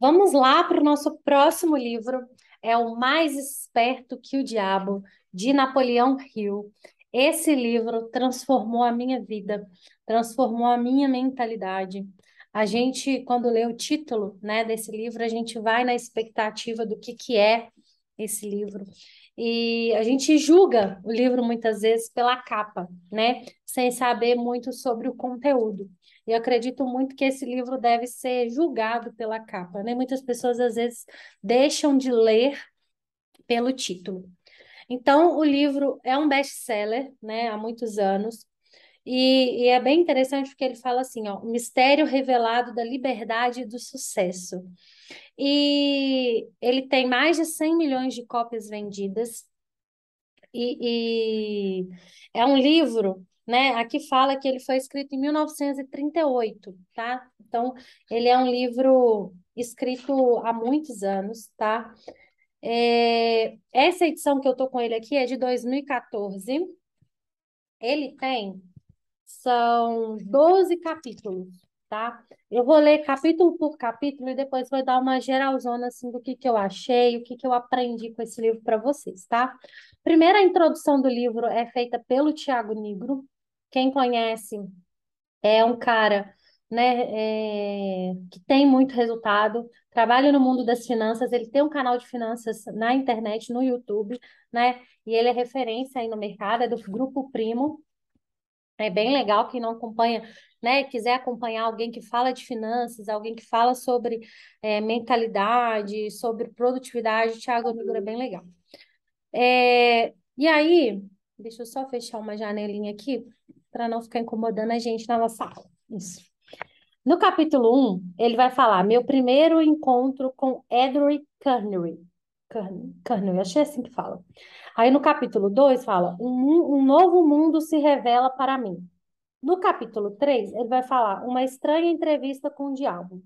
Vamos lá para o nosso próximo livro. É O Mais Esperto que o Diabo, de Napoleão Hill. Esse livro transformou a minha vida, transformou a minha mentalidade. A gente, quando lê o título, né, desse livro, a gente vai na expectativa do que é esse livro. E a gente julga o livro muitas vezes pela capa, né, sem saber muito sobre o conteúdo. E eu acredito muito que esse livro deve ser julgado pela capa, né? Muitas pessoas às vezes deixam de ler pelo título. Então, o livro é um best-seller, né, há muitos anos, e é bem interessante porque ele fala assim, ó, o mistério revelado da liberdade e do sucesso. E ele tem mais de 100 milhões de cópias vendidas, e é um livro, né? Aqui fala que ele foi escrito em 1938, tá? Então, ele é um livro escrito há muitos anos, tá? Essa edição que eu tô com ele aqui é de 2014. Ele tem são 12 capítulos, tá? Eu vou ler capítulo por capítulo e depois vou dar uma geralzona assim do que eu achei, o que eu aprendi com esse livro para vocês, tá? Primeiro, a introdução do livro é feita pelo Tiago Nigro. Quem conhece é um cara, né, que tem muito resultado, trabalha no mundo das finanças, ele tem um canal de finanças na internet, no YouTube, né? E ele é referência aí no mercado, é do Grupo Primo. É bem legal quem não acompanha, né? Quiser acompanhar alguém que fala de finanças, alguém que fala sobre mentalidade, sobre produtividade, Thiago Nigro é bem legal. E aí, deixa eu só fechar uma janelinha aqui para não ficar incomodando a gente na nossa aula. Isso. No capítulo 1, ele vai falar: meu primeiro encontro com Edward Carnegie. Carnegie, achei assim que fala. Aí no capítulo 2 fala: um novo mundo se revela para mim. No capítulo 3 ele vai falar uma estranha entrevista com o diabo.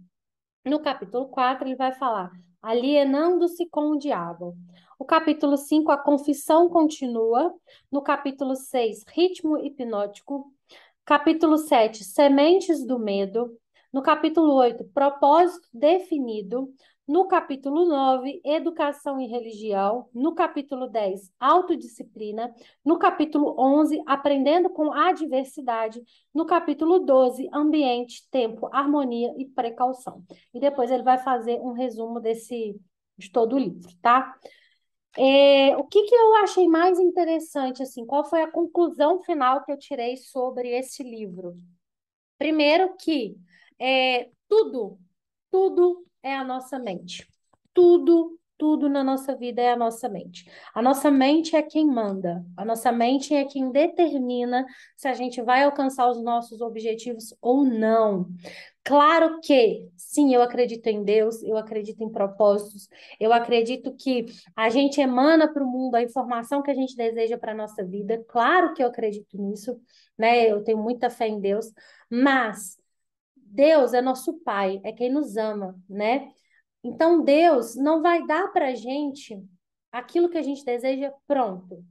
No capítulo 4 ele vai falar alienando-se com o diabo. O capítulo 5 a confissão continua. No capítulo 6 ritmo hipnótico. Capítulo 7 sementes do medo. No capítulo 8 propósito definido. No capítulo 9 educação e religião. No capítulo 10 autodisciplina. No capítulo 11 aprendendo com a adversidade. No capítulo 12 ambiente, tempo, harmonia e precaução. E depois ele vai fazer um resumo de todo o livro, tá? O que eu achei mais interessante, assim, qual foi a conclusão final que eu tirei sobre esse livro? Primeiro que tudo é a nossa mente. Tudo na nossa vida é a nossa mente. A nossa mente é quem manda. A nossa mente é quem determina se a gente vai alcançar os nossos objetivos ou não. Claro que, sim, eu acredito em Deus, eu acredito em propósitos, eu acredito que a gente emana para o mundo a informação que a gente deseja para a nossa vida. Claro que eu acredito nisso, né? Eu tenho muita fé em Deus, mas Deus é nosso Pai, é quem nos ama, né? Então Deus não vai dar para a gente aquilo que a gente deseja pronto.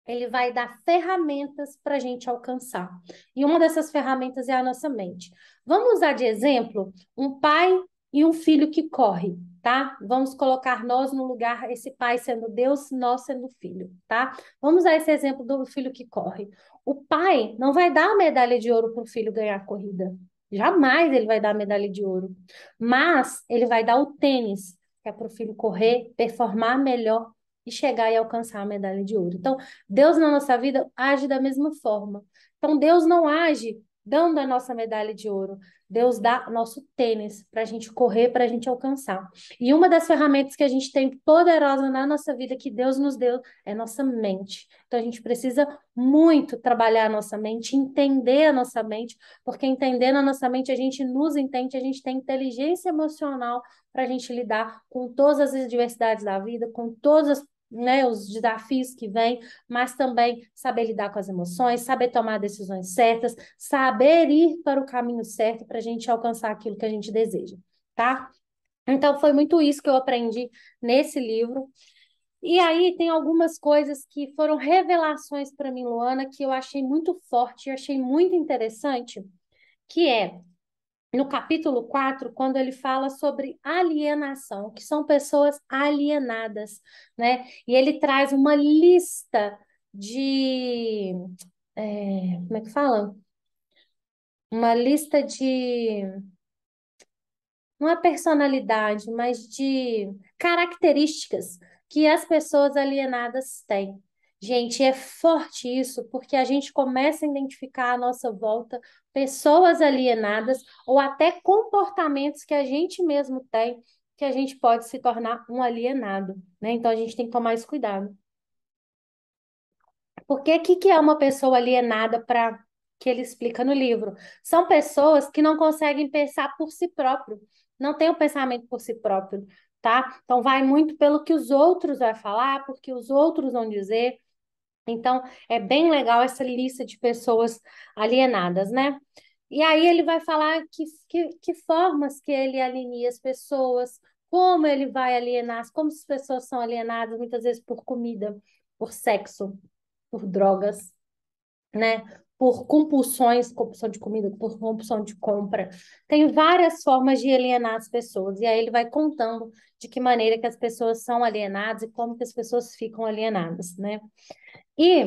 Ele vai dar ferramentas para a gente alcançar. E uma dessas ferramentas é a nossa mente. Vamos usar de exemplo um pai e um filho que corre, tá? Vamos colocar nós no lugar, esse pai sendo Deus, nós sendo filho, tá? Vamos usar esse exemplo do filho que corre. O pai não vai dar a medalha de ouro para o filho ganhar a corrida. Jamais ele vai dar a medalha de ouro. Mas ele vai dar o tênis, que é para o filho correr, performar melhor e chegar e alcançar a medalha de ouro. Então, Deus na nossa vida age da mesma forma. Então, Deus não age dando a nossa medalha de ouro. Deus dá nosso tênis para a gente correr, para a gente alcançar. E uma das ferramentas que a gente tem poderosa na nossa vida, que Deus nos deu, é nossa mente. Então, a gente precisa muito trabalhar a nossa mente, entender a nossa mente, porque entendendo a nossa mente, a gente nos entende, a gente tem inteligência emocional para a gente lidar com todas as adversidades da vida, com todas as, né, os desafios que vêm, mas também saber lidar com as emoções, saber tomar decisões certas, saber ir para o caminho certo para a gente alcançar aquilo que a gente deseja, tá? Então, foi muito isso que eu aprendi nesse livro. E aí tem algumas coisas que foram revelações para mim, Luana, que eu achei muito forte, eu achei muito interessante, que é no capítulo 4, quando ele fala sobre alienação, que são pessoas alienadas, né? E ele traz uma lista de, como é que fala? Uma lista de, não é personalidade, mas de características que as pessoas alienadas têm. Gente, é forte isso, porque a gente começa a identificar à nossa volta pessoas alienadas ou até comportamentos que a gente mesmo tem, que a gente pode se tornar um alienado, né? Então a gente tem que tomar esse cuidado. Porque o que que é uma pessoa alienada para que ele explica no livro? São pessoas que não conseguem pensar por si próprio, não têm o pensamento por si próprio, tá? Então vai muito pelo que os outros vão falar, porque os outros vão dizer. Então é bem legal essa lista de pessoas alienadas, né? E aí ele vai falar que formas que ele alinea as pessoas, como ele vai alienar, como as pessoas são alienadas muitas vezes por comida, por sexo, por drogas, né? Por compulsões, compulsão de comida, por compulsão de compra. Tem várias formas de alienar as pessoas. E aí ele vai contando de que maneira que as pessoas são alienadas e como que as pessoas ficam alienadas, né? E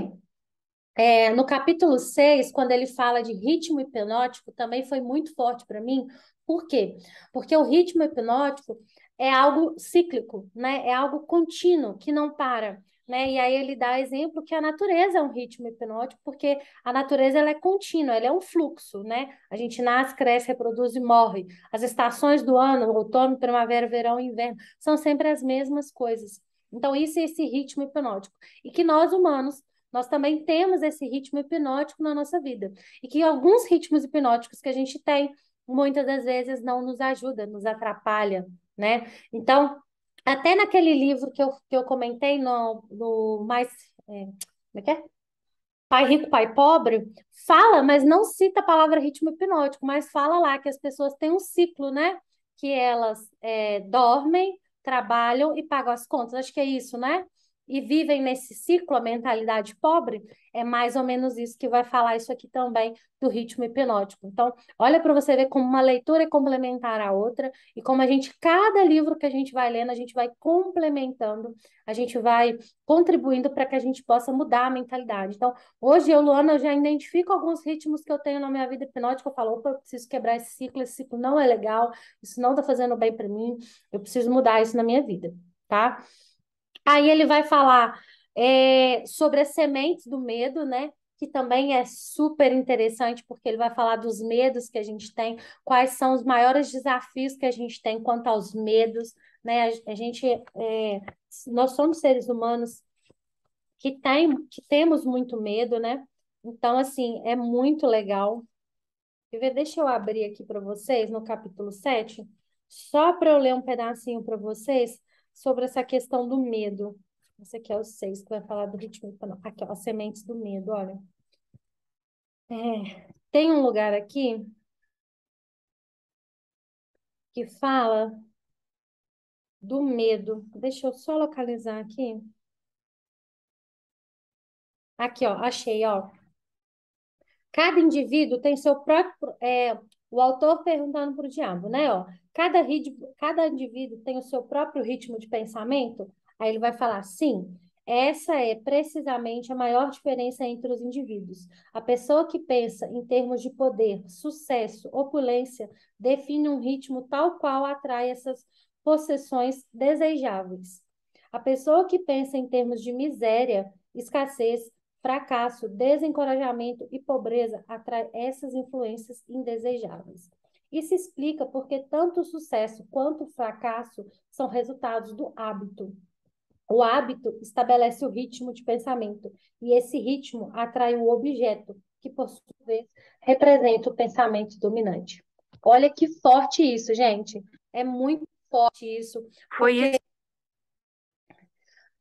no capítulo 6, quando ele fala de ritmo hipnótico, também foi muito forte para mim. Por quê? Porque o ritmo hipnótico é algo cíclico, né? É algo contínuo, que não para, né? E aí ele dá exemplo que a natureza é um ritmo hipnótico, porque a natureza ela é contínua, ela é um fluxo, né? A gente nasce, cresce, reproduz e morre. As estações do ano, outono, primavera, verão e inverno, são sempre as mesmas coisas. Então, isso é esse ritmo hipnótico. E que nós, humanos, nós também temos esse ritmo hipnótico na nossa vida. E que alguns ritmos hipnóticos que a gente tem, muitas das vezes não nos ajuda, nos atrapalha, né? Então, até naquele livro que eu comentei no mais. Como é que é? Pai Rico, Pai Pobre, fala, mas não cita a palavra ritmo hipnótico, mas fala lá que as pessoas têm um ciclo, né? Que elas dormem, trabalham e pagam as contas. Acho que é isso, né? E vivem nesse ciclo, a mentalidade pobre, é mais ou menos isso que vai falar isso aqui também do ritmo hipnótico. Então, olha para você ver como uma leitura é complementar à outra e como a gente, cada livro que a gente vai lendo, a gente vai complementando, a gente vai contribuindo para que a gente possa mudar a mentalidade. Então, hoje, eu, Luana, eu já identifico alguns ritmos que eu tenho na minha vida hipnótica. Eu falo, opa, eu preciso quebrar esse ciclo não é legal, isso não está fazendo bem para mim, eu preciso mudar isso na minha vida, tá? Aí ele vai falar sobre as sementes do medo, né? Que também é super interessante, porque ele vai falar dos medos que a gente tem, quais são os maiores desafios que a gente tem quanto aos medos, né? Nós somos seres humanos que temos muito medo, né? Então, assim, é muito legal. Deixa eu abrir aqui para vocês no capítulo 7, só para eu ler um pedacinho para vocês sobre essa questão do medo. Esse aqui é o 6, que vai falar do ritmo. Aqui, ó, as sementes do medo, olha. Tem um lugar aqui que fala do medo. Deixa eu só localizar aqui. Aqui, ó, achei, ó. Cada indivíduo tem seu próprio. O autor perguntando para o diabo, né? Ó, cada indivíduo tem o seu próprio ritmo de pensamento. Aí ele vai falar: sim, essa é precisamente a maior diferença entre os indivíduos. A pessoa que pensa em termos de poder, sucesso, opulência, define um ritmo tal qual atrai essas possessões desejáveis. A pessoa que pensa em termos de miséria, escassez, fracasso, desencorajamento e pobreza atrai essas influências indesejáveis. Isso explica porque tanto o sucesso quanto o fracasso são resultados do hábito. O hábito estabelece o ritmo de pensamento e esse ritmo atrai o objeto, que por sua vez representa o pensamento dominante. Olha que forte isso, gente. É muito forte isso, porque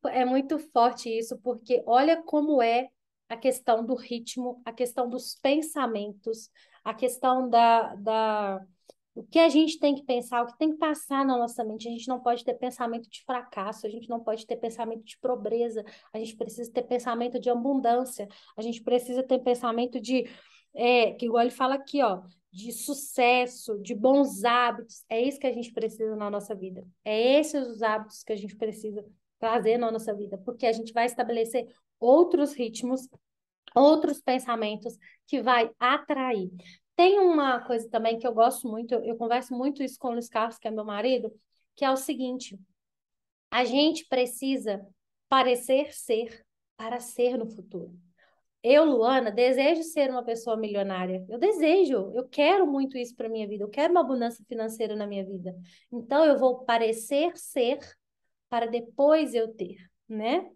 é muito forte isso, porque olha como é a questão do ritmo, a questão dos pensamentos, a questão o que a gente tem que pensar, o que tem que passar na nossa mente. A gente não pode ter pensamento de fracasso, a gente não pode ter pensamento de pobreza, a gente precisa ter pensamento de abundância, a gente precisa ter pensamento que igual ele fala aqui, ó, de sucesso, de bons hábitos. É isso que a gente precisa na nossa vida. É esses os hábitos que a gente precisa trazer na nossa vida, porque a gente vai estabelecer outros ritmos, outros pensamentos que vai atrair. Tem uma coisa também que eu gosto muito, eu converso muito isso com o Luiz Carlos, que é meu marido, que é o seguinte: a gente precisa parecer ser para ser no futuro. Eu, Luana, desejo ser uma pessoa milionária. Eu desejo, eu quero muito isso para minha vida. Eu quero uma abundância financeira na minha vida. Então, eu vou parecer ser para depois eu ter, né?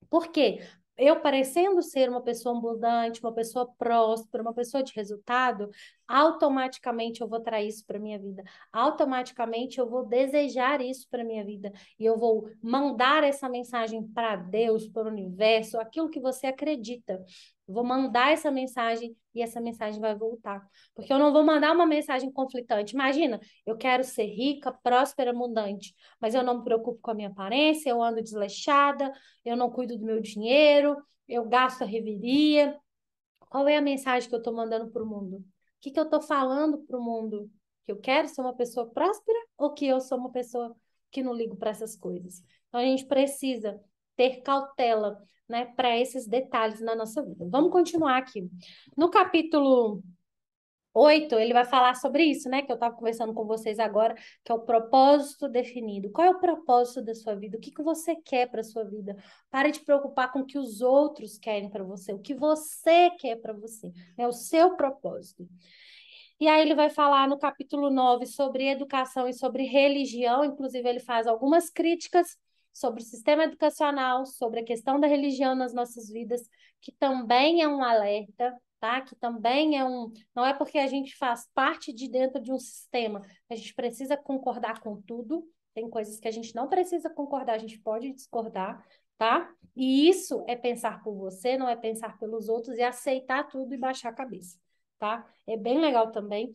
Por quê? Eu parecendo ser uma pessoa abundante, uma pessoa próspera, uma pessoa de resultado, automaticamente eu vou trazer isso para minha vida. Automaticamente eu vou desejar isso para minha vida e eu vou mandar essa mensagem para Deus, para o universo, aquilo que você acredita. Eu vou mandar essa mensagem e essa mensagem vai voltar. Porque eu não vou mandar uma mensagem conflitante. Imagina, eu quero ser rica, próspera, abundante, mas eu não me preocupo com a minha aparência, eu ando desleixada, eu não cuido do meu dinheiro, eu gasto a reveria. Qual é a mensagem que eu estou mandando para o mundo? O que que eu estou falando para o mundo? Que eu quero ser uma pessoa próspera ou que eu sou uma pessoa que não ligo para essas coisas? Então a gente precisa ter cautela, né, para esses detalhes na nossa vida. Vamos continuar aqui. No capítulo 8 ele vai falar sobre isso, né? Que eu estava conversando com vocês agora, que é o propósito definido. Qual é o propósito da sua vida? O que que você quer para a sua vida? Pare de preocupar com o que os outros querem para você, o que você quer para você, né? O seu propósito. E aí ele vai falar no capítulo 9 sobre educação e sobre religião, inclusive ele faz algumas críticas sobre o sistema educacional, sobre a questão da religião nas nossas vidas, que também é um alerta, tá? Que também é um, não é porque a gente faz parte de dentro de um sistema, a gente precisa concordar com tudo. Tem coisas que a gente não precisa concordar, a gente pode discordar, tá? E isso é pensar por você, não é pensar pelos outros e aceitar tudo e baixar a cabeça, tá? É bem legal também.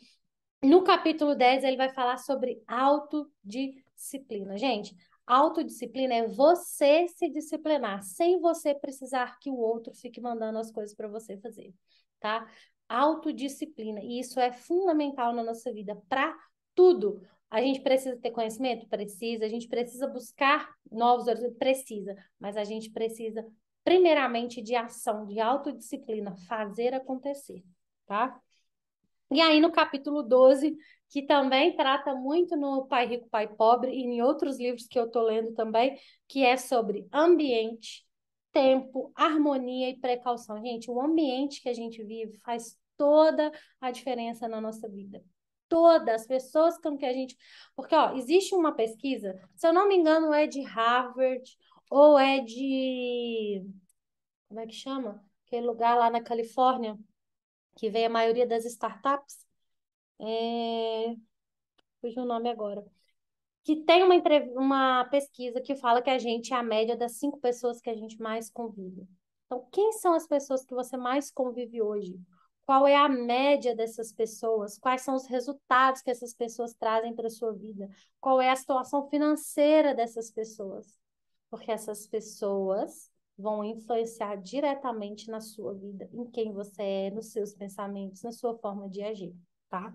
No capítulo 10 ele vai falar sobre autodisciplina. Gente, autodisciplina é você se disciplinar, sem você precisar que o outro fique mandando as coisas para você fazer, tá? Autodisciplina. E isso é fundamental na nossa vida, para tudo. A gente precisa ter conhecimento? Precisa. A gente precisa buscar novos horizontes? Precisa. Mas a gente precisa, primeiramente, de ação, de autodisciplina, fazer acontecer, tá? E aí, no capítulo 12, que também trata muito no Pai Rico, Pai Pobre, e em outros livros que eu estou lendo também, que é sobre ambiente, tempo, harmonia e precaução. Gente, o ambiente que a gente vive faz toda a diferença na nossa vida. Todas as pessoas com que a gente. Porque, ó, existe uma pesquisa, se eu não me engano, é de Harvard ou é de. Como é que chama? Aquele lugar lá na Califórnia, que vem a maioria das startups. É, fugiu o nome agora. Que tem uma pesquisa que fala que a gente é a média das 5 pessoas que a gente mais convive. Então, quem são as pessoas que você mais convive hoje? Qual é a média dessas pessoas? Quais são os resultados que essas pessoas trazem para a sua vida? Qual é a situação financeira dessas pessoas? Porque essas pessoas vão influenciar diretamente na sua vida, em quem você é, nos seus pensamentos, na sua forma de agir, tá?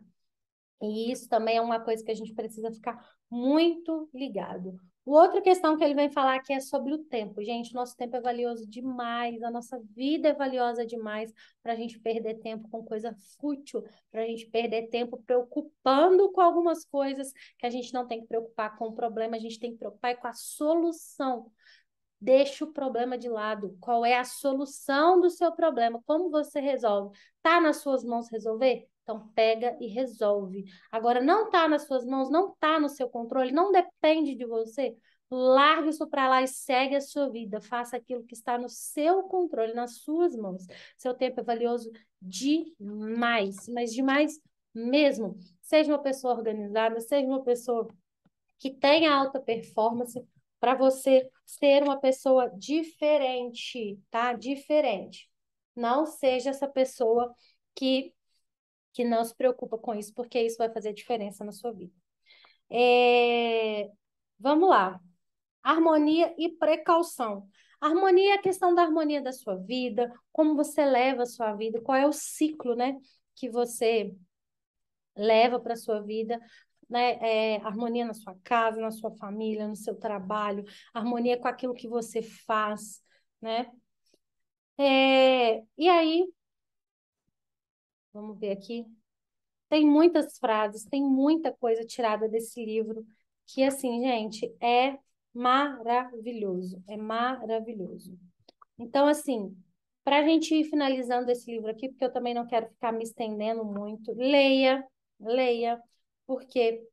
E isso também é uma coisa que a gente precisa ficar muito ligado. O outra questão que ele vem falar aqui é sobre o tempo. Gente, nosso tempo é valioso demais, a nossa vida é valiosa demais para a gente perder tempo com coisa fútil, para a gente perder tempo preocupando com algumas coisas que a gente não tem que preocupar com o problema, a gente tem que preocupar com a solução. Deixa o problema de lado. Qual é a solução do seu problema? Como você resolve? Tá nas suas mãos resolver? Então pega e resolve. Agora não tá nas suas mãos, não tá no seu controle, não depende de você. Larga isso para lá e segue a sua vida. Faça aquilo que está no seu controle, nas suas mãos. Seu tempo é valioso demais, mas demais mesmo. Seja uma pessoa organizada, seja uma pessoa que tenha alta performance para você ser uma pessoa diferente, tá? Diferente. Não seja essa pessoa que, que não se preocupa com isso, porque isso vai fazer diferença na sua vida. Vamos lá. Harmonia e precaução. Harmonia é a questão da harmonia da sua vida, como você leva a sua vida, qual é o ciclo, né, que você leva para a sua vida, né? Harmonia na sua casa, na sua família, no seu trabalho, harmonia com aquilo que você faz, né? E aí, vamos ver aqui. Tem muitas frases, tem muita coisa tirada desse livro que, assim, gente, é maravilhoso, é maravilhoso. Então, assim, para a gente ir finalizando esse livro aqui, porque eu também não quero ficar me estendendo muito, leia, leia, porque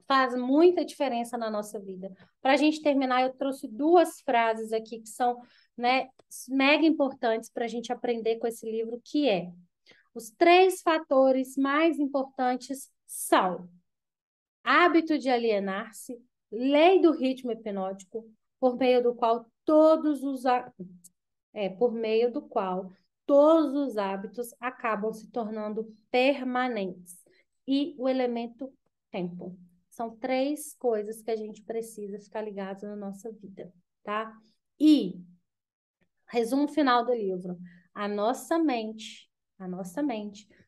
faz muita diferença na nossa vida. Para a gente terminar, eu trouxe duas frases aqui que são, né, mega importantes para a gente aprender com esse livro, que é: os três fatores mais importantes são hábito de alienar-se, lei do ritmo hipnótico, por meio do qual por meio do qual todos os hábitos acabam se tornando permanentes. E o elemento tempo. São três coisas que a gente precisa ficar ligado na nossa vida, tá? E, resumo final do livro, a nossa mente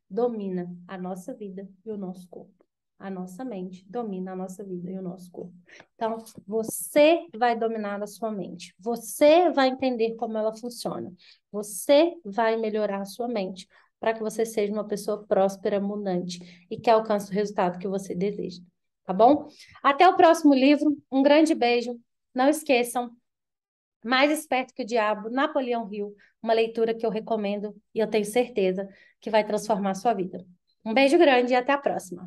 domina a nossa vida e o nosso corpo. A nossa mente domina a nossa vida e o nosso corpo. Então, você vai dominar a sua mente. Você vai entender como ela funciona. Você vai melhorar a sua mente para que você seja uma pessoa próspera, abundante e que alcance o resultado que você deseja. Tá bom? Até o próximo livro. Um grande beijo. Não esqueçam, Mais Esperto que o Diabo, Napoleão Hill, uma leitura que eu recomendo e eu tenho certeza que vai transformar a sua vida. Um beijo grande e até a próxima.